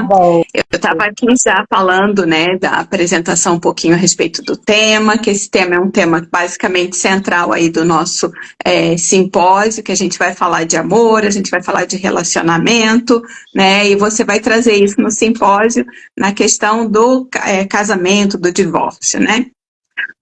Bom, Eu estava aqui já falando, né, da apresentação um pouquinho a respeito do tema, que esse tema é um tema basicamente central aí do nosso simpósio, que a gente vai falar de amor, a gente vai falar de relacionamento, né, e você vai trazer isso no simpósio na questão do casamento, do divórcio, né.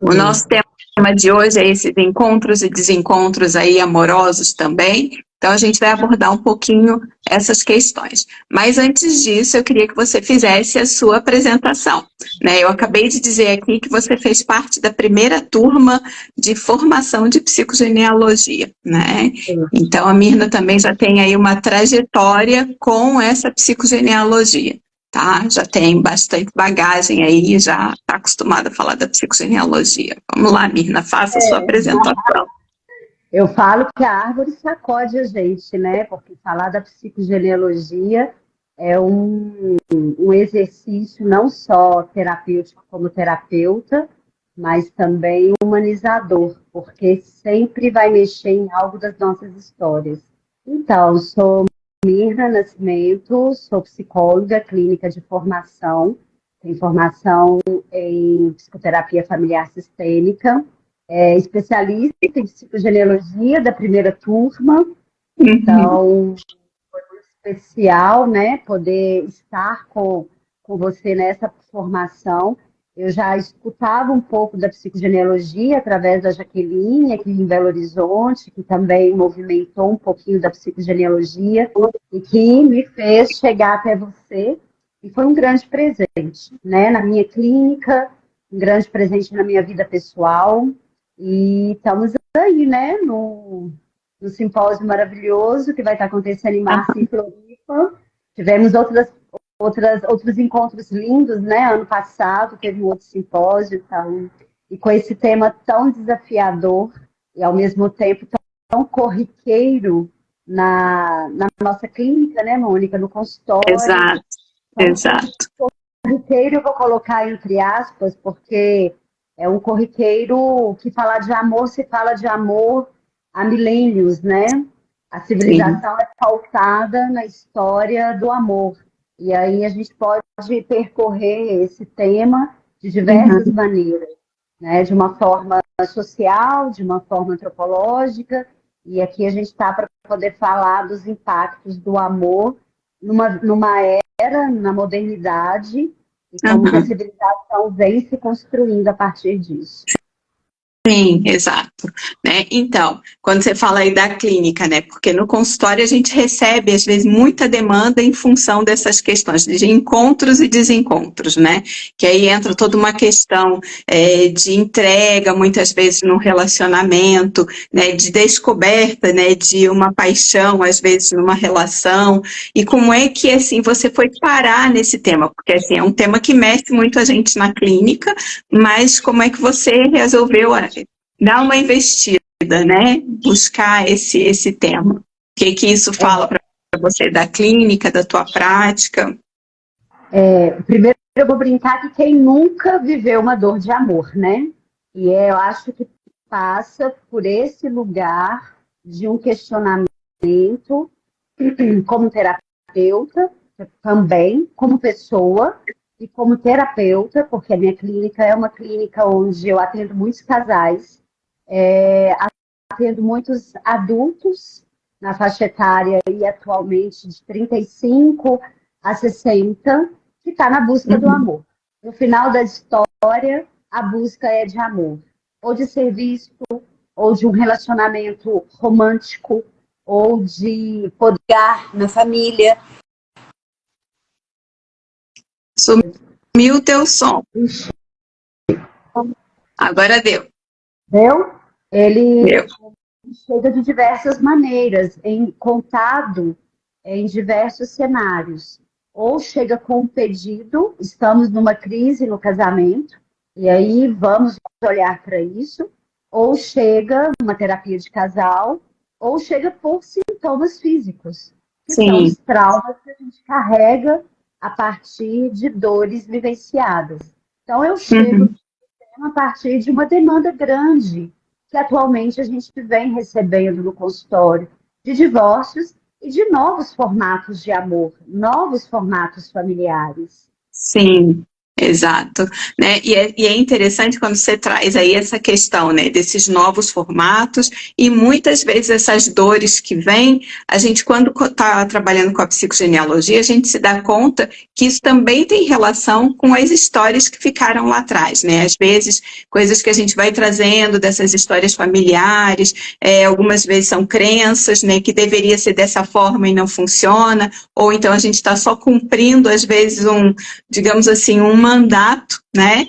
O nosso tema de hoje é esses encontros e desencontros aí amorosos também. Então, a gente vai abordar um pouquinho essas questões. Mas antes disso, eu queria que você fizesse a sua apresentação, né? Eu acabei de dizer aqui que você fez parte da primeira turma de formação de psicogenealogia, né? Então, a Mirna também já tem aí uma trajetória com essa psicogenealogia. Tá? Já tem bastante bagagem aí, já está acostumada a falar da psicogenealogia. Vamos lá, Mirna, faça a sua apresentação. eu falo que a árvore sacode a gente, né? Porque falar da psicogenealogia é um exercício não só terapêutico como terapeuta, mas também humanizador, porque sempre vai mexer em algo das nossas histórias. Então, sou Mirna Nascimento, sou psicóloga clínica de formação, tenho formação em psicoterapia familiar sistêmica, especialista em psicogenealogia da primeira turma, então foi muito especial, né, poder estar com você nessa formação. Eu já escutava um pouco da psicogenealogia através da Jaqueline, aqui em Belo Horizonte, que também movimentou um pouquinho da psicogenealogia e que me fez chegar até você. E foi um grande presente, né, na minha clínica, um grande presente na minha vida pessoal. E estamos aí, né, no simpósio maravilhoso que vai estar acontecendo em março em Floripa. Tivemos outros encontros lindos, né? Ano passado teve um outro simpósio, então, e com esse tema tão desafiador e ao mesmo tempo tão corriqueiro na nossa clínica, né, Mônica, no consultório. Exato, Então, exato. Corriqueiro eu vou colocar entre aspas, porque é um corriqueiro que fala de amor, se fala de amor há milênios, né? A civilização é pautada na história do amor. E aí a gente pode percorrer esse tema de diversas maneiras, né? De uma forma social, de uma forma antropológica, e aqui a gente está para poder falar dos impactos do amor numa era, na modernidade, e como que a civilização vem se construindo a partir disso. Sim, exato. Né? Então, quando você fala aí da clínica, né? Porque no consultório a gente recebe, às vezes, muita demanda em função dessas questões de encontros e desencontros, né? Que aí entra toda uma questão de entrega, muitas vezes, no relacionamento, né? De descoberta, né? De uma paixão, às vezes, numa relação. E como é que, assim, você foi parar nesse tema? Porque, assim, é um tema que mexe muito a gente na clínica, mas como é que você resolveu dar uma investida, né? Buscar esse tema. O que isso fala para você da clínica, da tua prática? Primeiro eu vou brincar que quem nunca viveu uma dor de amor, né? E eu acho que passa por esse lugar de um questionamento como terapeuta, também como pessoa e como terapeuta, porque a minha clínica é uma clínica onde eu atendo muitos casais, atendo muitos adultos na faixa etária e atualmente de 35 a 60, que está na busca do amor. No final da história, a busca é de amor, ou de ser visto, ou de um relacionamento romântico, ou de poder na família. Sumiu o teu som. Agora deu. Deu? Ele Deu. chega de diversas maneiras, contado em diversos cenários. Ou chega com um pedido, estamos numa crise no casamento, e aí vamos olhar para isso, ou chega numa terapia de casal, ou chega por sintomas físicos, que são os traumas que a gente carrega a partir de dores vivenciadas. Então, eu chego a partir de uma demanda grande que atualmente a gente vem recebendo no consultório, de divórcios e de novos formatos de amor, novos formatos familiares. Sim, exato, né? E é interessante quando você traz aí essa questão, né, desses novos formatos e muitas vezes essas dores que vêm, a gente quando está trabalhando com a psicogenealogia, a gente se dá conta que isso também tem relação com as histórias que ficaram lá atrás, né? Às vezes, coisas que a gente vai trazendo dessas histórias familiares, algumas vezes são crenças, né, que deveria ser dessa forma e não funciona, ou então a gente está só cumprindo, às vezes, digamos assim, um mandato, né?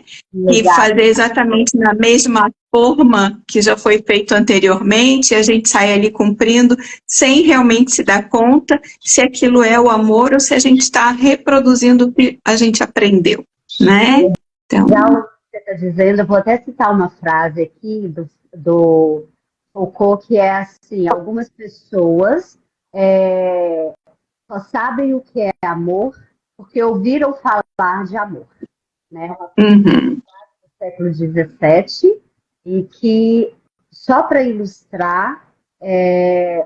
E fazer exatamente na mesma forma que já foi feito anteriormente, a gente sai ali cumprindo, sem realmente se dar conta se aquilo é o amor ou se a gente está reproduzindo o que a gente aprendeu, né? Então, legal o que você está dizendo, eu vou até citar uma frase aqui do Foucault, que é assim, algumas pessoas só sabem o que é amor porque ouviram falar de amor, né? Uhum. Do século XVII, e que, só para ilustrar,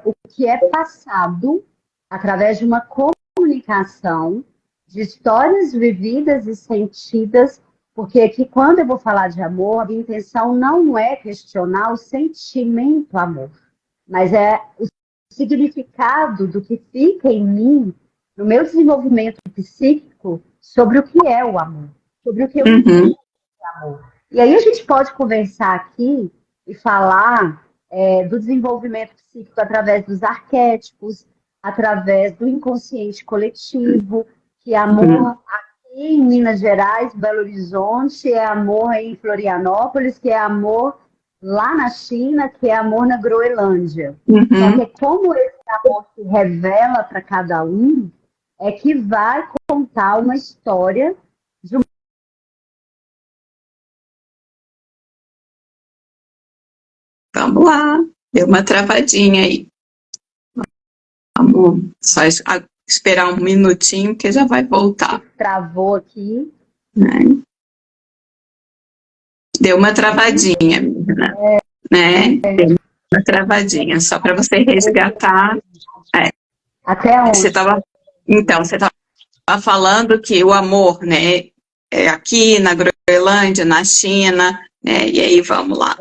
o que é passado através de uma comunicação de histórias vividas e sentidas, porque aqui, quando eu vou falar de amor, a minha intenção não é questionar o sentimento amor, mas é o significado do que fica em mim, no meu desenvolvimento psíquico, sobre o que é o amor, sobre o que eu entendo de amor. E aí a gente pode conversar aqui e falar do desenvolvimento psíquico através dos arquétipos, através do inconsciente coletivo, que amor aqui em Minas Gerais, Belo Horizonte, é amor em Florianópolis, que é amor lá na China, que é amor na Groenlândia. Só que como esse amor se revela para cada um, é que vai contar uma história de uma... Vamos lá, deu uma travadinha aí. Vamos só esperar um minutinho que já vai voltar. Travou aqui. Né? Deu uma travadinha, né? Deu uma travadinha, só para você resgatar. Até onde? Você estava falando que o amor, né, é aqui na Groenlândia, na China, né? E aí vamos lá.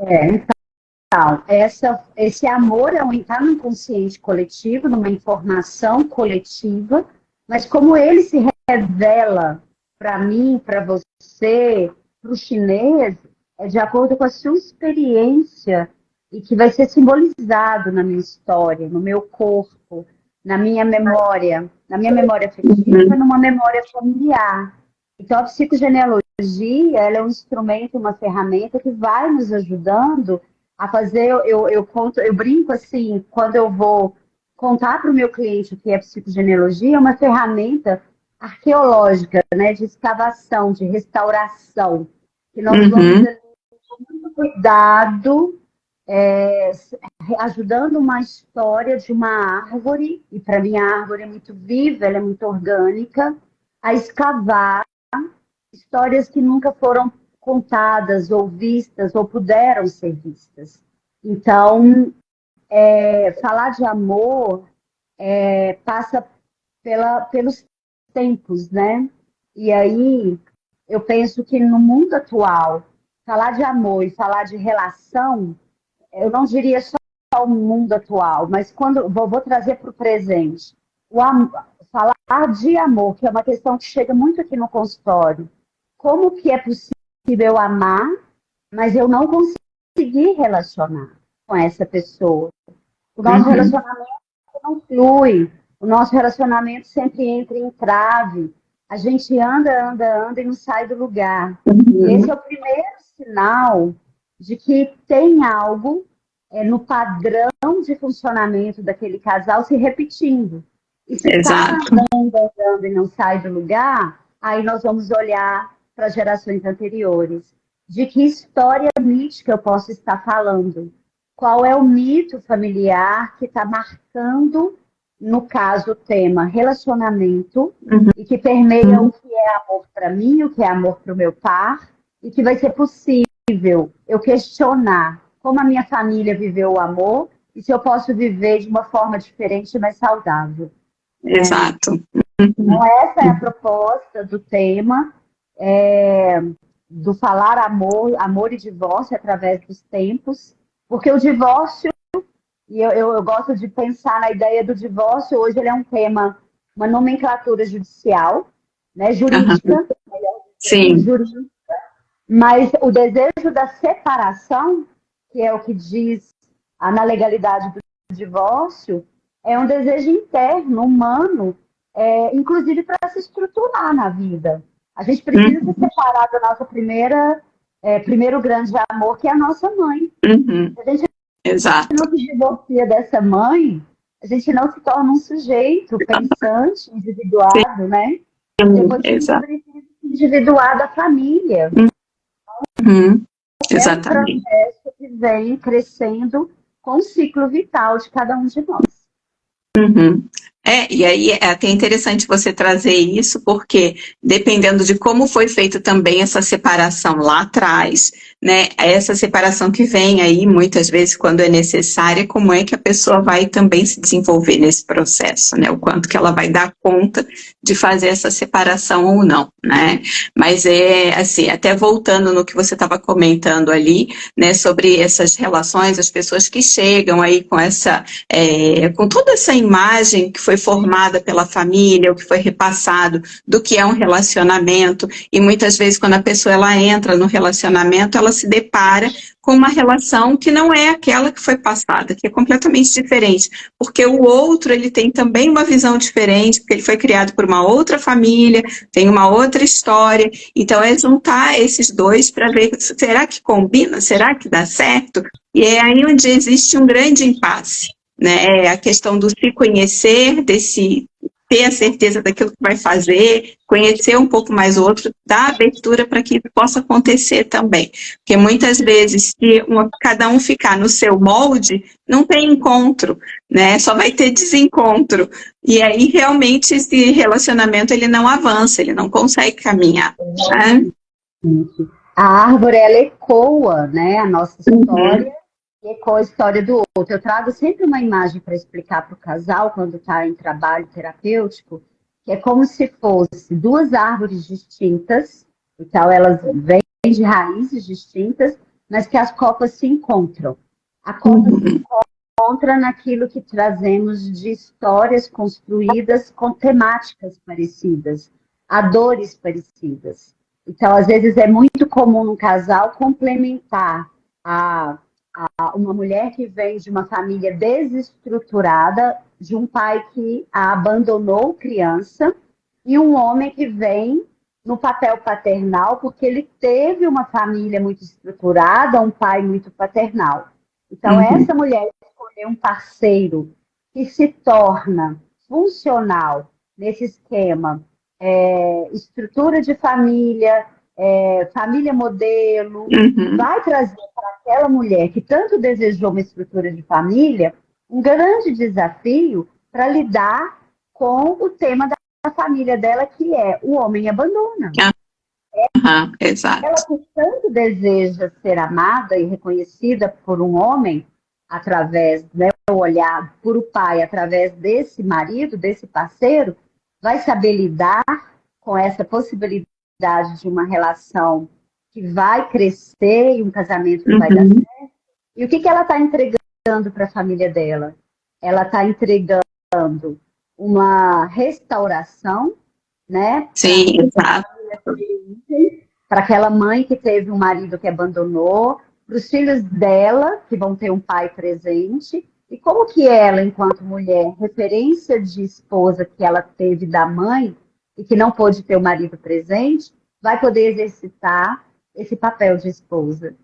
Então, esse amor está no inconsciente coletivo, numa informação coletiva, mas como ele se revela para mim, para você, para o chinês, é de acordo com a sua experiência e que vai ser simbolizado na minha história, no meu corpo, na minha memória afetiva, numa memória familiar. Então, a psicogenealogia ela é um instrumento, uma ferramenta que vai nos ajudando a fazer, eu brinco assim, quando eu vou contar para o meu cliente o que é psicogenealogia, é uma ferramenta arqueológica, né, de escavação, de restauração, que nós vamos ali, com muito cuidado, ajudando uma história de uma árvore, e para mim a árvore é muito viva, ela é muito orgânica, a escavar histórias que nunca foram contadas ou vistas ou puderam ser vistas. Então, falar de amor passa pelos tempos, né? E aí eu penso que no mundo atual, falar de amor e falar de relação, eu não diria só o mundo atual, mas quando vou trazer para o presente, falar de amor, que é uma questão que chega muito aqui no consultório. Como que é possível amar, mas eu não consegui relacionar com essa pessoa? O nosso relacionamento não flui, o nosso relacionamento sempre entra em trave. A gente anda e não sai do lugar. E esse é o primeiro sinal de que tem algo no padrão de funcionamento daquele casal se repetindo. E se está andando e não sai do lugar, aí nós vamos olhar para gerações anteriores. De que história mítica eu posso estar falando? Qual é o mito familiar que está marcando, no caso, o tema relacionamento, e que permeia o que é amor para mim, o que é amor para o meu par, e que vai ser possível eu questionar como a minha família viveu o amor e se eu posso viver de uma forma diferente e mais saudável. Exato. Então, essa é a proposta do tema, do falar amor e divórcio através dos tempos, porque o divórcio, e eu gosto de pensar na ideia do divórcio, hoje ele é um tema, uma nomenclatura judicial, né, jurídica, Sim. jurídica, mas o desejo da separação, que é o que diz na legalidade do divórcio, é um desejo interno, humano, inclusive para se estruturar na vida. A gente precisa se separar da nossa primeiro grande amor, que é a nossa mãe. Se a gente não se divorcia dessa mãe, a gente não se torna um sujeito pensante, individuado, né? Depois a gente precisa se individuar da família. Exatamente. É um processo que vem crescendo com o ciclo vital de cada um de nós. E aí é até interessante você trazer isso, porque dependendo de como foi feita também essa separação lá atrás, né, essa separação que vem aí muitas vezes quando é necessária, como é que a pessoa vai também se desenvolver nesse processo, né, o quanto que ela vai dar conta de fazer essa separação ou não, né, mas assim, até voltando no que você estava comentando ali, né, sobre essas relações, as pessoas que chegam aí com com toda essa imagem que foi formada pela família, o que foi repassado do que é um relacionamento, e muitas vezes quando a pessoa ela entra no relacionamento, ela se depara com uma relação que não é aquela que foi passada, que é completamente diferente, porque o outro ele tem também uma visão diferente, porque ele foi criado por uma outra família, tem uma outra história, então é juntar esses dois para ver, será que combina, será que dá certo? E é aí onde existe um grande impasse, né? A questão do se conhecer, ter a certeza daquilo que vai fazer, conhecer um pouco mais o outro, dar abertura para que isso possa acontecer também. Porque muitas vezes, se cada um ficar no seu molde, não tem encontro, né? Só vai ter desencontro. E aí, realmente, esse relacionamento ele não avança, ele não consegue caminhar. Né? A árvore, ela ecoa, né, a nossa história, ecoa a história do outro. Eu trago sempre uma imagem para explicar para o casal, quando está em trabalho terapêutico, que é como se fosse duas árvores distintas, então elas vêm de raízes distintas, mas que as copas se encontram. A copa se encontra naquilo que trazemos de histórias construídas com temáticas parecidas, a dores parecidas. Então, às vezes, é muito comum no casal complementar uma mulher que vem de uma família desestruturada, de um pai que a abandonou criança, e um homem que vem no papel paternal, porque ele teve uma família muito estruturada, um pai muito paternal. Então, essa mulher escolher um parceiro que se torna funcional nesse esquema, estrutura de família, família modelo, vai trazer para aquela mulher que tanto desejou uma estrutura de família um grande desafio para lidar com o tema da família dela, que é o homem abandona. Exato. Ela, que tanto deseja ser amada e reconhecida por um homem, através, né, olhar por o pai, através desse marido, desse parceiro, vai saber lidar com essa possibilidade de uma relação que vai crescer e um casamento que vai dar certo. E o que ela está entregando para a família dela? Ela está entregando uma restauração, né? Sim, exato. Para aquela mãe que teve um marido que abandonou, para os filhos dela, que vão ter um pai presente, e como que ela, enquanto mulher, referência de esposa que ela teve da mãe, e que não pôde ter o marido presente, vai poder exercitar esse papel de esposa.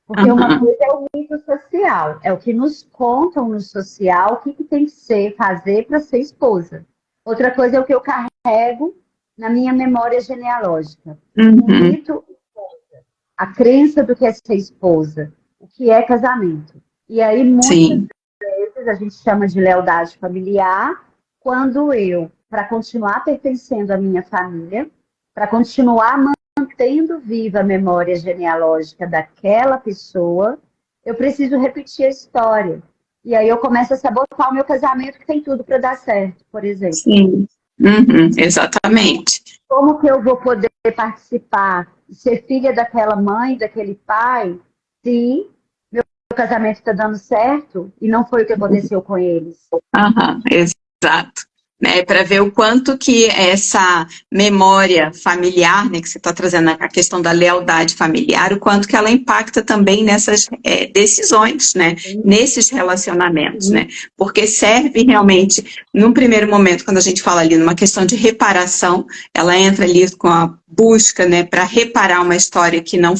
Porque uma coisa é o mito social, é o que nos contam no social, o que tem que fazer para ser esposa. Outra coisa é o que eu carrego na minha memória genealógica. O mito, a crença do que é ser esposa, o que é casamento. E aí, muitas vezes, a gente chama de lealdade familiar, quando eu, para continuar pertencendo à minha família, para continuar mantendo viva a memória genealógica daquela pessoa, eu preciso repetir a história. e aí eu começo a sabotar o meu casamento, que tem tudo para dar certo, por exemplo. Sim. Exatamente. Como que eu vou poder participar, ser filha daquela mãe, daquele pai, se meu casamento está dando certo e não foi o que aconteceu com eles? Exato. Né, para ver o quanto que essa memória familiar, né, que você está trazendo a questão da lealdade familiar, o quanto que ela impacta também nessas decisões, né, nesses relacionamentos, né, porque serve realmente, num primeiro momento, quando a gente fala ali numa questão de reparação, ela entra ali com a busca, né, para reparar uma história que não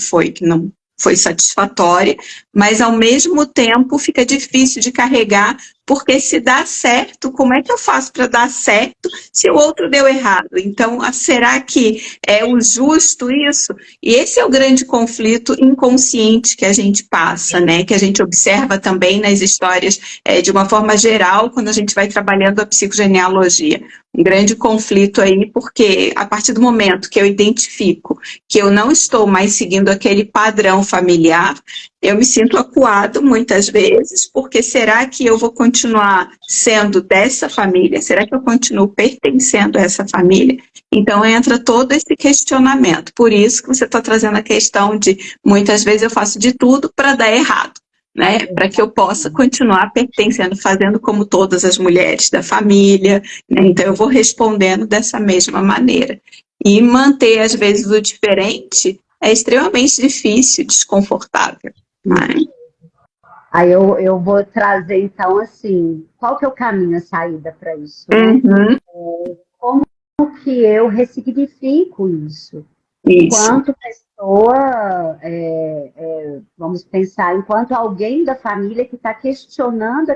foi satisfatória, mas ao mesmo tempo fica difícil de carregar, porque se dá certo, como é que eu faço para dar certo se o outro deu errado? Então, será que é o justo isso? E esse é o grande conflito inconsciente que a gente passa, né? Que a gente observa também nas histórias de uma forma geral, quando a gente vai trabalhando a psicogenealogia. Um grande conflito aí, porque a partir do momento que eu identifico que eu não estou mais seguindo aquele padrão familiar, eu me sinto acuado muitas vezes, porque será que eu vou continuar sendo dessa família? Será que eu continuo pertencendo a essa família? Então entra todo esse questionamento. Por isso que você está trazendo a questão de, muitas vezes eu faço de tudo para dar errado, né? Para que eu possa continuar pertencendo, fazendo como todas as mulheres da família, né? Então eu vou respondendo dessa mesma maneira. E manter, às vezes, o diferente é extremamente difícil, desconfortável. Aí eu vou trazer, então, assim, qual que é o caminho, a saída para isso, né? Como que eu ressignifico isso? Enquanto pessoa, vamos pensar, enquanto alguém da família que está questionando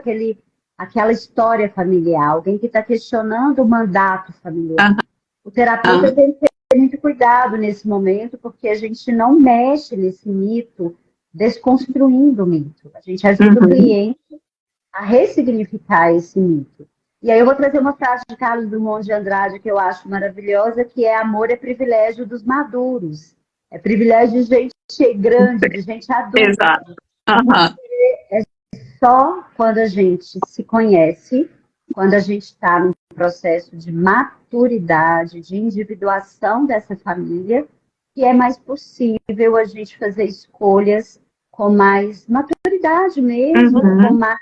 aquela história familiar, alguém que está questionando o mandato familiar. O terapeuta tem que ter muito cuidado nesse momento, porque a gente não mexe nesse mito, desconstruindo o mito. A gente ajuda o cliente a ressignificar esse mito. E aí eu vou trazer uma frase de Carlos Drummond de Andrade que eu acho maravilhosa, que é: amor é privilégio dos maduros. É privilégio de gente grande, de gente adulta. Exato. É só quando a gente se conhece, quando a gente está num processo de maturidade, de individuação dessa família, que é mais possível a gente fazer escolhas com mais maturidade mesmo, com mais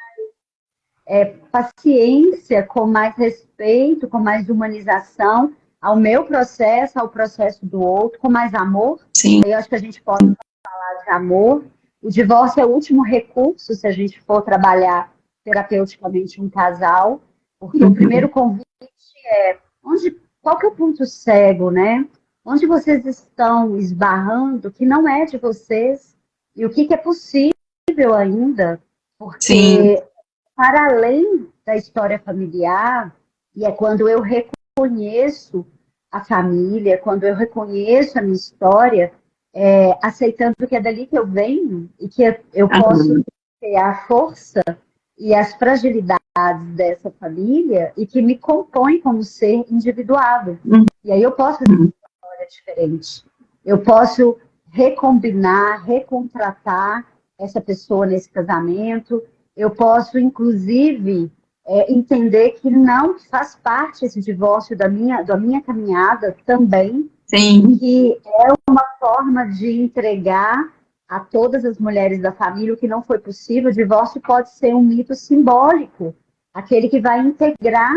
paciência, com mais respeito, com mais humanização ao meu processo, ao processo do outro, com mais amor. Sim. Eu acho que a gente pode falar de amor. O divórcio é o último recurso, se a gente for trabalhar terapeuticamente um casal, porque o primeiro convite é qual que é o ponto cego, né? Onde vocês estão esbarrando que não é de vocês, e o que é possível ainda, porque para além da história familiar, e é quando eu reconheço a família, quando eu reconheço a minha história, aceitando que é dali que eu venho, e que eu posso ter a força e as fragilidades dessa família, e que me compõe como ser individuado. E aí eu posso ter uma história diferente. Eu posso recombinar, recontratar essa pessoa nesse casamento. Eu posso, inclusive, entender que não faz parte esse divórcio da minha caminhada também. Sim. Que é uma forma de entregar a todas as mulheres da família o que não foi possível. O divórcio pode ser um mito simbólico, aquele que vai integrar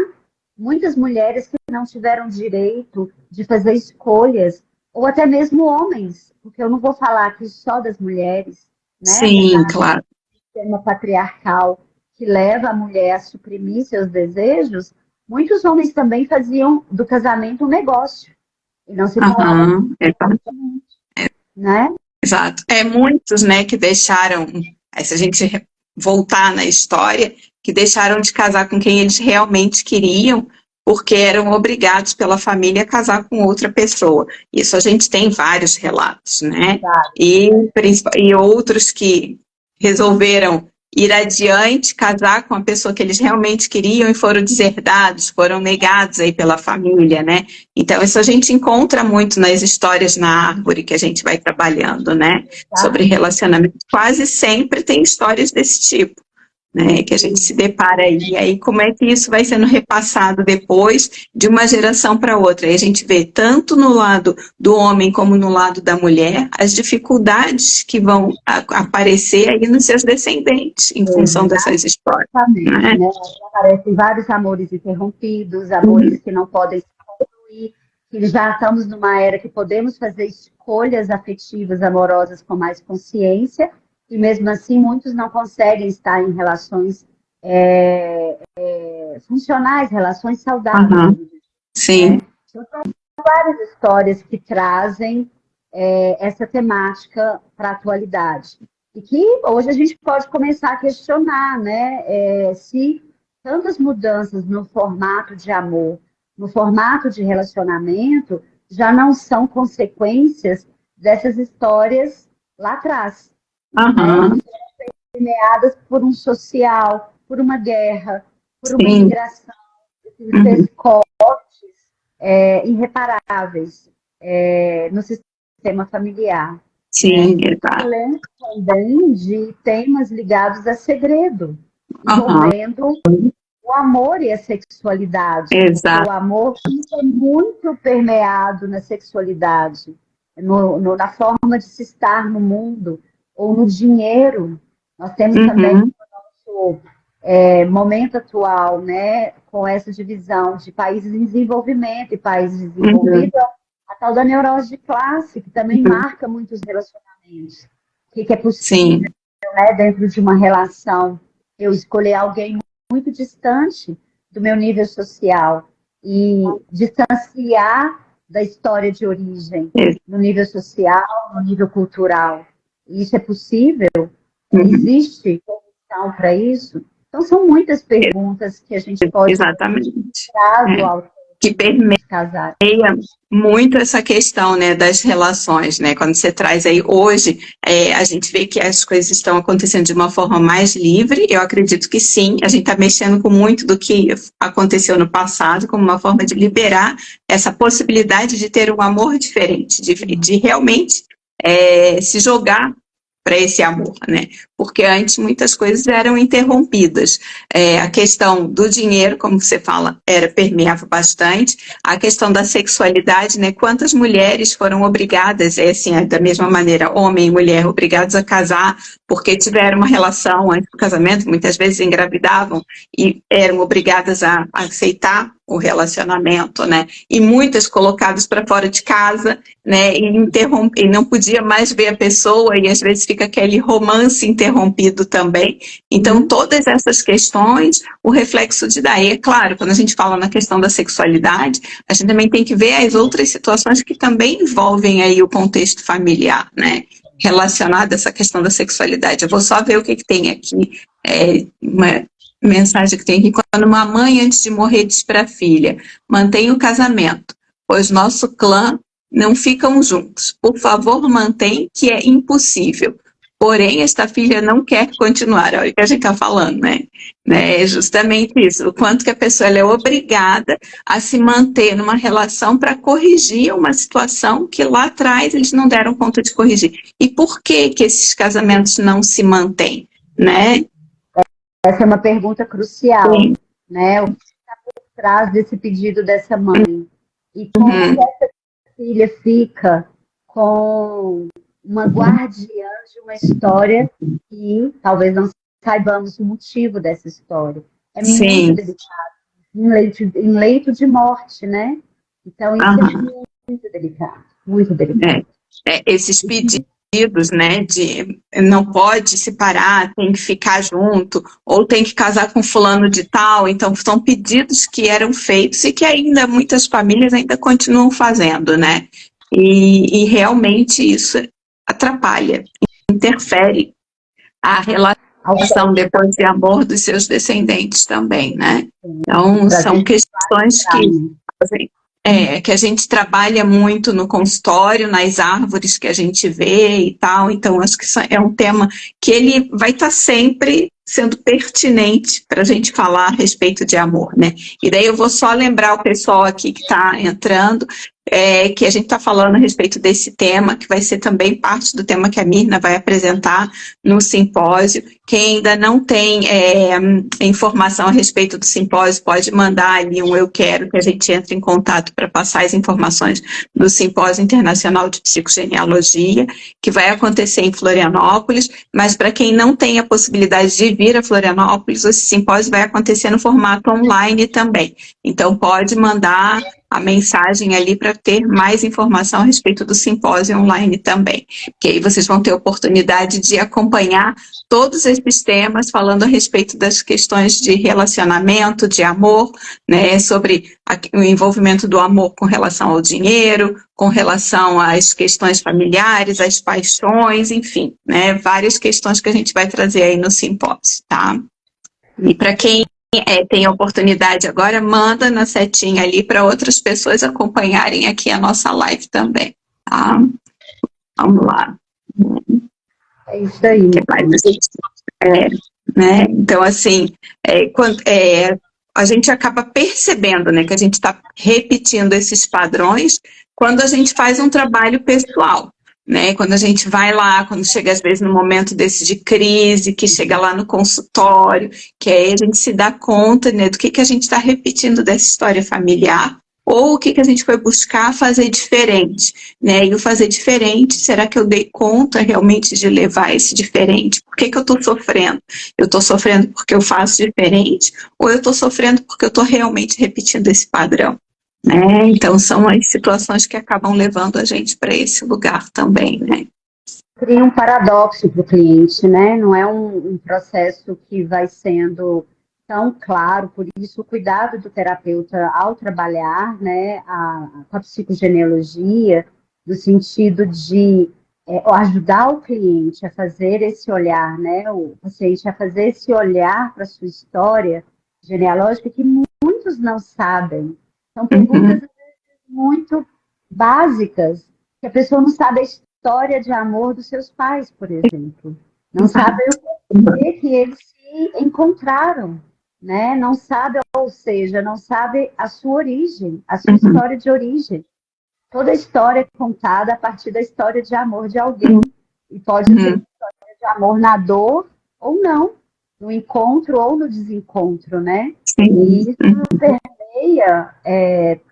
muitas mulheres que não tiveram direito de fazer escolhas, ou até mesmo homens, porque eu não vou falar aqui só das mulheres, né? Sim, claro. O sistema patriarcal que leva a mulher a suprimir seus desejos, muitos homens também faziam do casamento um negócio, e não se falava, né? Exato. Muitos, né, que deixaram, se a gente voltar na história, que deixaram de casar com quem eles realmente queriam, porque eram obrigados pela família a casar com outra pessoa. Isso a gente tem vários relatos, né? E outros que resolveram ir adiante, casar com a pessoa que eles realmente queriam e foram deserdados, foram negados aí pela família, né? Então, isso a gente encontra muito nas histórias na árvore que a gente vai trabalhando, né? Sobre relacionamento. Quase sempre tem histórias desse tipo, né, que a gente se depara aí. E aí, como é que isso vai sendo repassado depois de uma geração para outra? Aí a gente vê tanto no lado do homem como no lado da mulher as dificuldades que vão aparecer aí nos seus descendentes em função dessas histórias. Exatamente, né? Aparecem vários amores interrompidos, amores que não podem se concluir, que já estamos numa era que podemos fazer escolhas afetivas, amorosas com mais consciência, e mesmo assim muitos não conseguem estar em relações funcionais, relações saudáveis. Sim. Então, tem várias histórias que trazem essa temática para a atualidade. E que hoje a gente pode começar a questionar, né, se tantas mudanças no formato de amor, no formato de relacionamento, já não são consequências dessas histórias lá atrás. Uhum. Né? Permeadas por um social, por uma guerra, por uma imigração, esses cortes irreparáveis no sistema familiar. Sim, exato. Além também de temas ligados a segredo, envolvendo o amor e a sexualidade. Exato. O amor é muito permeado na sexualidade, na forma de se estar no mundo, ou no dinheiro. Nós temos também no nosso momento atual, né, com essa divisão de países em desenvolvimento e países desenvolvidos, a tal da neurose de classe, que também marca muitos relacionamentos. O que é possível, né, dentro de uma relação, eu escolher alguém muito distante do meu nível social e distanciar da história de origem no nível social, no nível cultural. Isso é possível? Existe condição para isso? Então, são muitas perguntas que a gente pode trazer que permeia muito essa questão, né, das relações, né? Quando você traz aí hoje, a gente vê que as coisas estão acontecendo de uma forma mais livre. Eu acredito que sim, a gente está mexendo com muito do que aconteceu no passado, como uma forma de liberar essa possibilidade de ter um amor diferente, de realmente se jogar para esse amor, né? Porque antes muitas coisas eram interrompidas. A questão do dinheiro, como você fala, permeava bastante. A questão da sexualidade, né? Quantas mulheres foram obrigadas, assim, da mesma maneira, homem e mulher, obrigados a casar porque tiveram uma relação antes do casamento, muitas vezes engravidavam e eram obrigadas a aceitar o relacionamento, né? E muitas colocadas para fora de casa, né? E não podia mais ver a pessoa, e às vezes fica aquele romance interrompido também. Então, todas essas questões, o reflexo de daí, é claro, quando a gente fala na questão da sexualidade, a gente também tem que ver as outras situações que também envolvem aí o contexto familiar, né? Relacionado a essa questão da sexualidade. Eu vou só ver o que tem aqui, uma mensagem que tem aqui: quando uma mãe, antes de morrer, diz para a filha: mantenha o casamento, pois nosso clã não ficam juntos. Por favor, mantém, que é impossível. Porém, esta filha não quer continuar. Olha o que a gente está falando, né? É justamente isso. O quanto que a pessoa é obrigada a se manter numa relação para corrigir uma situação que lá atrás eles não deram conta de corrigir. E por que esses casamentos não se mantêm, né? Essa é uma pergunta crucial, né? O que está por trás desse pedido dessa mãe? E como essa filha fica com uma guardiã de uma história que talvez não saibamos o motivo dessa história. É muito delicado. Em leito de morte, né? Então, isso é muito delicado. Muito delicado. Esses pedidos, né, de não pode separar, tem que ficar junto, ou tem que casar com fulano de tal. Então, são pedidos que eram feitos e que ainda muitas famílias ainda continuam fazendo, né? E realmente isso atrapalha, interfere a relação depois de amor dos seus descendentes também, né? Então, são questões que a gente trabalha muito no consultório, nas árvores que a gente vê e tal. Então, acho que é um tema que ele vai estar sempre sendo pertinente para a gente falar a respeito de amor, né? E daí eu vou só lembrar o pessoal aqui que está entrando, que a gente está falando a respeito desse tema, que vai ser também parte do tema que a Mirna vai apresentar no simpósio. Quem ainda não tem informação a respeito do simpósio, pode mandar ali um eu quero, que a gente entre em contato para passar as informações do Simpósio Internacional de Psicogenealogia, que vai acontecer em Florianópolis, mas para quem não tem a possibilidade de vir a Florianópolis, esse simpósio vai acontecer no formato online também. Então, pode mandar a mensagem ali para ter mais informação a respeito do simpósio online também. Que aí vocês vão ter a oportunidade de acompanhar todos esses temas, falando a respeito das questões de relacionamento, de amor, né, sobre o envolvimento do amor com relação ao dinheiro, com relação às questões familiares, às paixões, enfim, né, várias questões que a gente vai trazer aí no simpósio, tá? E para quem tem a oportunidade agora, manda na setinha ali para outras pessoas acompanharem aqui a nossa live também, tá? Vamos lá. É isso aí. Né? Então, assim, a gente acaba percebendo, né, que a gente está repetindo esses padrões quando a gente faz um trabalho pessoal. Né, quando a gente vai lá, quando chega às vezes no momento desse de crise, que chega lá no consultório, que aí a gente se dá conta, né, do que a gente está repetindo dessa história familiar, ou o que a gente foi buscar fazer diferente, né, e o fazer diferente, será que eu dei conta realmente de levar esse diferente? Por que eu estou sofrendo? Eu estou sofrendo porque eu faço diferente, ou eu estou sofrendo porque eu estou realmente repetindo esse padrão? Né? Então, são as situações que acabam levando a gente para esse lugar também, né? Cria um paradoxo para o cliente, né? Não é um processo que vai sendo tão claro, por isso o cuidado do terapeuta ao trabalhar, né, com a psicogenealogia, no sentido de ajudar o cliente a fazer esse olhar, né, o paciente a fazer esse olhar para a sua história genealógica que muitos não sabem. São perguntas muito básicas, que a pessoa não sabe a história de amor dos seus pais, por exemplo. Não sabe o porquê que eles se encontraram, né? Não sabe, ou seja, não sabe a sua origem, a sua história de origem. Toda a história é contada a partir da história de amor de alguém. E pode ser história de amor na dor ou não, no encontro ou no desencontro, né? E isso permeia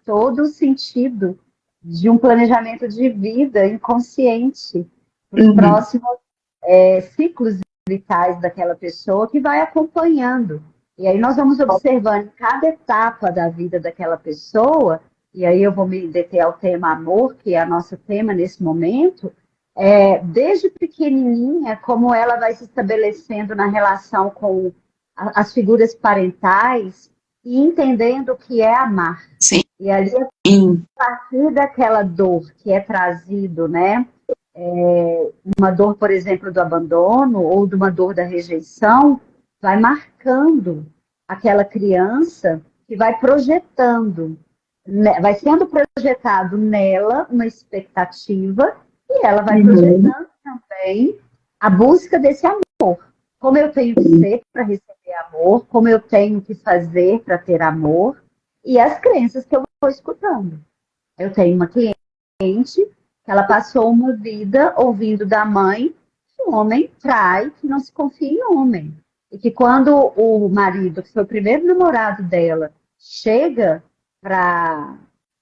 todo o sentido de um planejamento de vida inconsciente para os próximos ciclos vitais daquela pessoa que vai acompanhando. E aí nós vamos observando cada etapa da vida daquela pessoa, e aí eu vou me deter ao tema amor, que é o nosso tema nesse momento, desde pequenininha, como ela vai se estabelecendo na relação com as figuras parentais e entendendo o que é amar. Sim. E ali, a partir daquela dor que é trazido, né, uma dor, por exemplo, do abandono ou de uma dor da rejeição, vai marcando aquela criança que vai projetando, vai sendo projetado nela uma expectativa e ela vai projetando também a busca desse amor. Como eu tenho que ser para receber amor, como eu tenho que fazer para ter amor, e as crenças que eu vou escutando. Eu tenho uma cliente que ela passou uma vida ouvindo da mãe que o homem trai, que não se confia em homem. E que quando o marido, que foi o primeiro namorado dela, chega para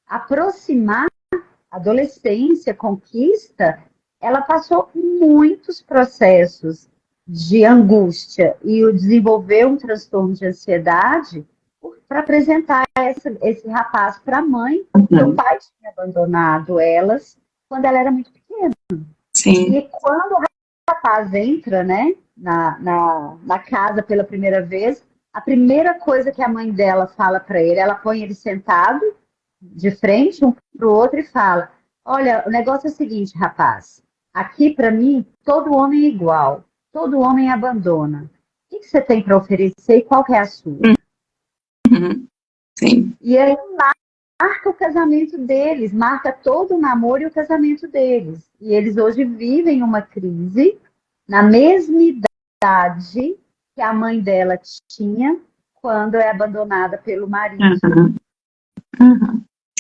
aproximar a adolescência, conquista, ela passou muitos processos de angústia e desenvolveu um transtorno de ansiedade para apresentar esse rapaz para a mãe, porque o pai tinha abandonado elas quando ela era muito pequena. Sim. E quando o rapaz entra, né, na casa pela primeira vez, a primeira coisa que a mãe dela fala para ele, ela põe ele sentado de frente um para o outro e fala: olha, o negócio é o seguinte, rapaz, aqui para mim todo homem é igual, todo homem abandona. O que você tem para oferecer e qual que é a sua? Sim. E aí marca o casamento deles, marca todo o namoro e o casamento deles. E eles hoje vivem uma crise na mesma idade que a mãe dela tinha quando é abandonada pelo marido.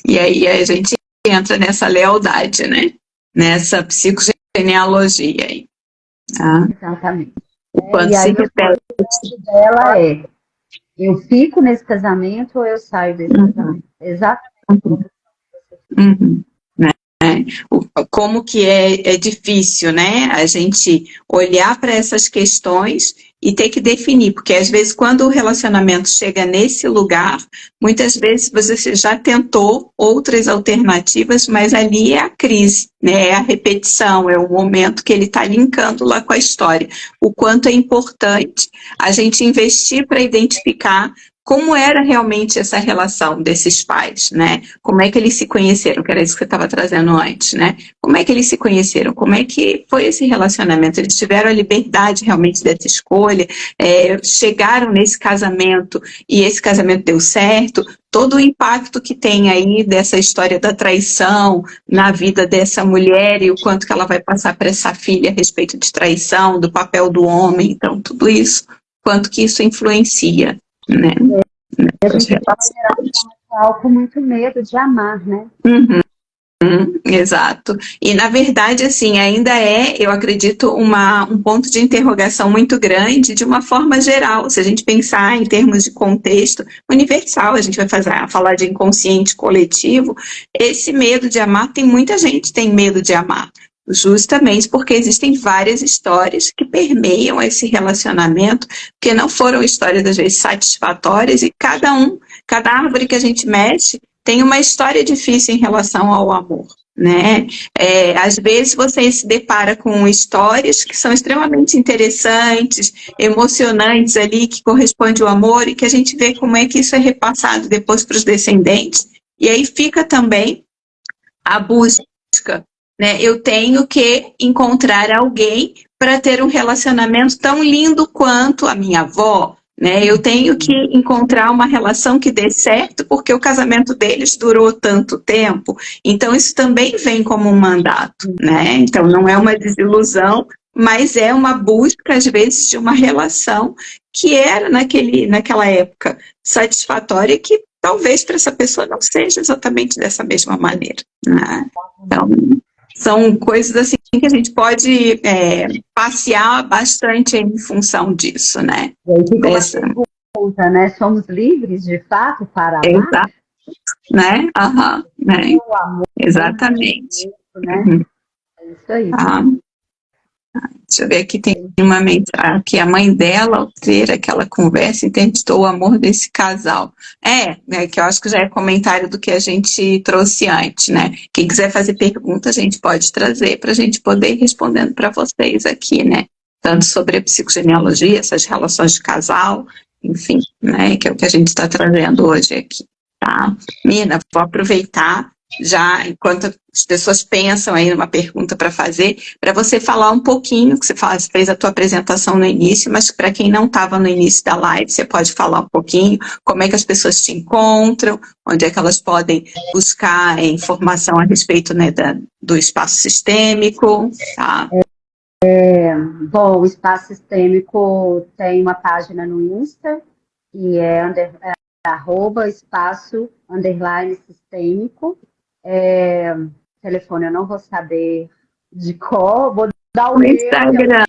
E aí a gente entra nessa lealdade, né? Nessa psicogenealogia aí. Tá? Exatamente. O quanto E se aí repete. dela eu fico nesse casamento ou eu saio desse casamento? Exatamente. Uhum. Né? Como que é difícil, né? A gente olhar para essas questões e ter que definir, porque às vezes quando o relacionamento chega nesse lugar, muitas vezes você já tentou outras alternativas, mas ali é a crise, né? É a repetição, é o momento que ele está linkando lá com a história. O quanto é importante a gente investir para identificar como era realmente essa relação desses pais, né? Como é que eles se conheceram, que era isso que você estava trazendo antes, né? Como é que eles se conheceram? Como é que foi esse relacionamento? Eles tiveram a liberdade realmente dessa escolha? Chegaram nesse casamento e esse casamento deu certo? Todo o impacto que tem aí dessa história da traição na vida dessa mulher e o quanto que ela vai passar para essa filha a respeito de traição, do papel do homem, então tudo isso, quanto que isso influencia, né? A gente tem uma geração atual com muito medo de amar, né? Exato. E, na verdade, assim, ainda eu acredito, um ponto de interrogação muito grande de uma forma geral. Se a gente pensar em termos de contexto universal, a gente vai falar de inconsciente coletivo, esse medo de amar, tem muita gente que tem medo de amar. Justamente porque existem várias histórias que permeiam esse relacionamento, porque não foram histórias, às vezes, satisfatórias, e cada árvore que a gente mexe tem uma história difícil em relação ao amor, né? Às vezes você se depara com histórias que são extremamente interessantes, emocionantes ali, que correspondem ao amor, e que a gente vê como é que isso é repassado depois para os descendentes, e aí fica também a busca, né? Eu tenho que encontrar alguém para ter um relacionamento tão lindo quanto a minha avó, né? Eu tenho que encontrar uma relação que dê certo, porque o casamento deles durou tanto tempo. Então, isso também vem como um mandato, né? Então, não é uma desilusão, mas é uma busca, às vezes, de uma relação que era, naquela época, satisfatória, que talvez para essa pessoa não seja exatamente dessa mesma maneira, né? Então, são coisas assim que a gente pode passear bastante em função disso, né? E aí fica uma pergunta, né? Somos livres, de fato, para amar? Exato, né? Né? O amor, Exatamente. né? É isso aí. Deixa eu ver aqui, tem uma mensagem que a mãe dela, ao ter aquela conversa, interditou o amor desse casal. Né, que eu acho que já é comentário do que a gente trouxe antes, né? Quem quiser fazer pergunta, a gente pode trazer para a gente poder ir respondendo para vocês aqui, né? Tanto sobre a psicogenealogia, essas relações de casal, enfim, né? Que é o que a gente está trazendo hoje aqui, tá? Mina, vou aproveitar já, enquanto as pessoas pensam aí numa pergunta para fazer, para você falar um pouquinho, que você fez a tua apresentação no início, mas para quem não estava no início da live, você pode falar um pouquinho como é que as pessoas te encontram, onde é que elas podem buscar informação a respeito, né, do espaço sistêmico, tá? Bom, o Espaço Sistêmico tem uma página no Insta, e é @espaço_sistêmico. Telefone eu não vou saber de qual, vou dar o Instagram.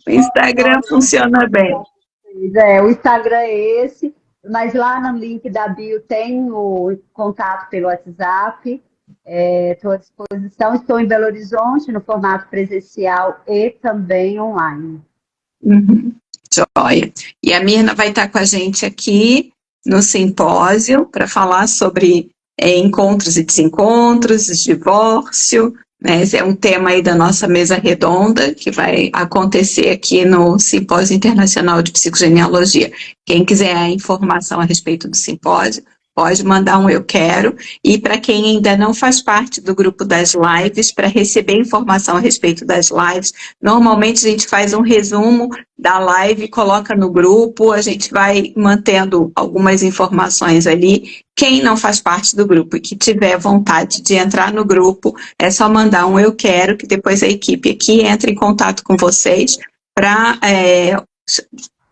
O Instagram funciona bem. O Instagram é esse, mas lá no link da bio tem o contato pelo WhatsApp. Estou à disposição, estou em Belo Horizonte no formato presencial e também online. Joia. E a Mirna vai estar com a gente aqui no simpósio para falar sobre encontros e desencontros, divórcio, né? Esse é um tema aí da nossa mesa redonda que vai acontecer aqui no Simpósio Internacional de Psicogenealogia. Quem quiser a informação a respeito do simpósio, pode mandar um eu quero, e para quem ainda não faz parte do grupo das lives, para receber informação a respeito das lives, normalmente a gente faz um resumo da live, coloca no grupo, a gente vai mantendo algumas informações ali. Quem não faz parte do grupo e que tiver vontade de entrar no grupo, é só mandar um eu quero, que depois a equipe aqui entra em contato com vocês para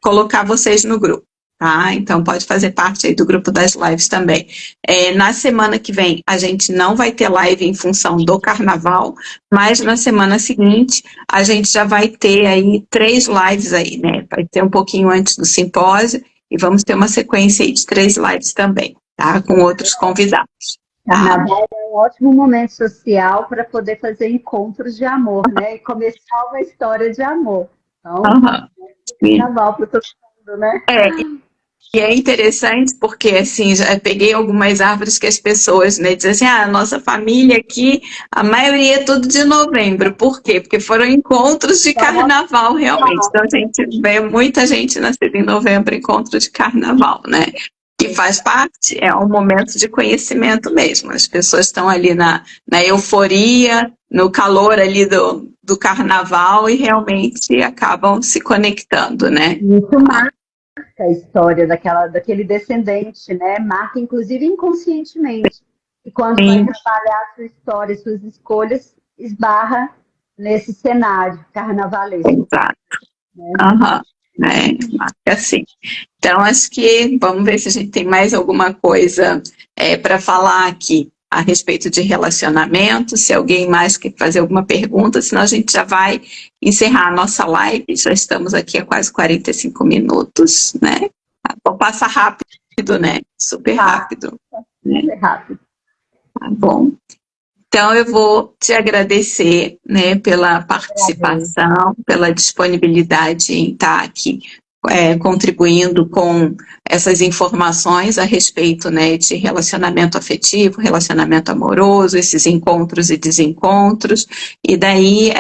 colocar vocês no grupo. tá? Então pode fazer parte aí do grupo das lives também. Na semana que vem a gente não vai ter live em função do carnaval, mas na semana seguinte a gente já vai ter aí 3 lives aí, né? Vai ter um pouquinho antes do simpósio e vamos ter uma sequência aí de 3 lives também, tá? Com outros convidados. Carnaval é um ótimo momento social para poder fazer encontros de amor, né? E começar uma história de amor. Então, carnaval para todo mundo, né? E é interessante porque, assim, já peguei algumas árvores que as pessoas, né, dizem assim, a nossa família aqui, a maioria é tudo de novembro. Por quê? Porque foram encontros de carnaval, realmente. Então, a gente vê muita gente nascida em novembro, encontro de carnaval, né? E faz parte, é um momento de conhecimento mesmo. As pessoas estão ali na euforia, no calor ali do carnaval e realmente acabam se conectando, né? Muito marca a história daquele descendente, né? Marca, inclusive, inconscientemente. E quando vai trabalhar a sua história, suas escolhas, esbarra nesse cenário carnavalesco. Exato. Marca assim. Então, acho que vamos ver se a gente tem mais alguma coisa para falar aqui a respeito de relacionamento, se alguém mais quer fazer alguma pergunta, senão a gente já vai encerrar a nossa live, já estamos aqui há quase 45 minutos, né? Vou passar rápido, né? Super rápido. Super rápido. Tá bom. Então, eu vou te agradecer, né, pela participação, pela disponibilidade em estar aqui contribuindo com essas informações a respeito, né, de relacionamento afetivo, relacionamento amoroso, esses encontros e desencontros. E daí,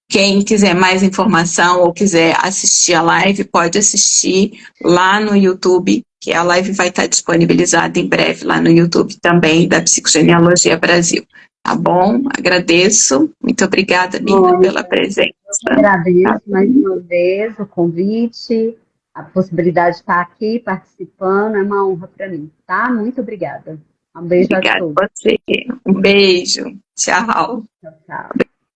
quem quiser mais informação ou quiser assistir a live, pode assistir lá no YouTube, que a live vai estar disponibilizada em breve lá no YouTube também, da Psicogenealogia Brasil. Tá bom? Agradeço. Muito obrigada, Mirna, pela presença. Agradeço mais uma vez o convite, a possibilidade de estar aqui participando, é uma honra para mim, tá? Muito obrigada. Um beijo a todos. Obrigada a você. Um beijo. Tchau. Tchau, tchau.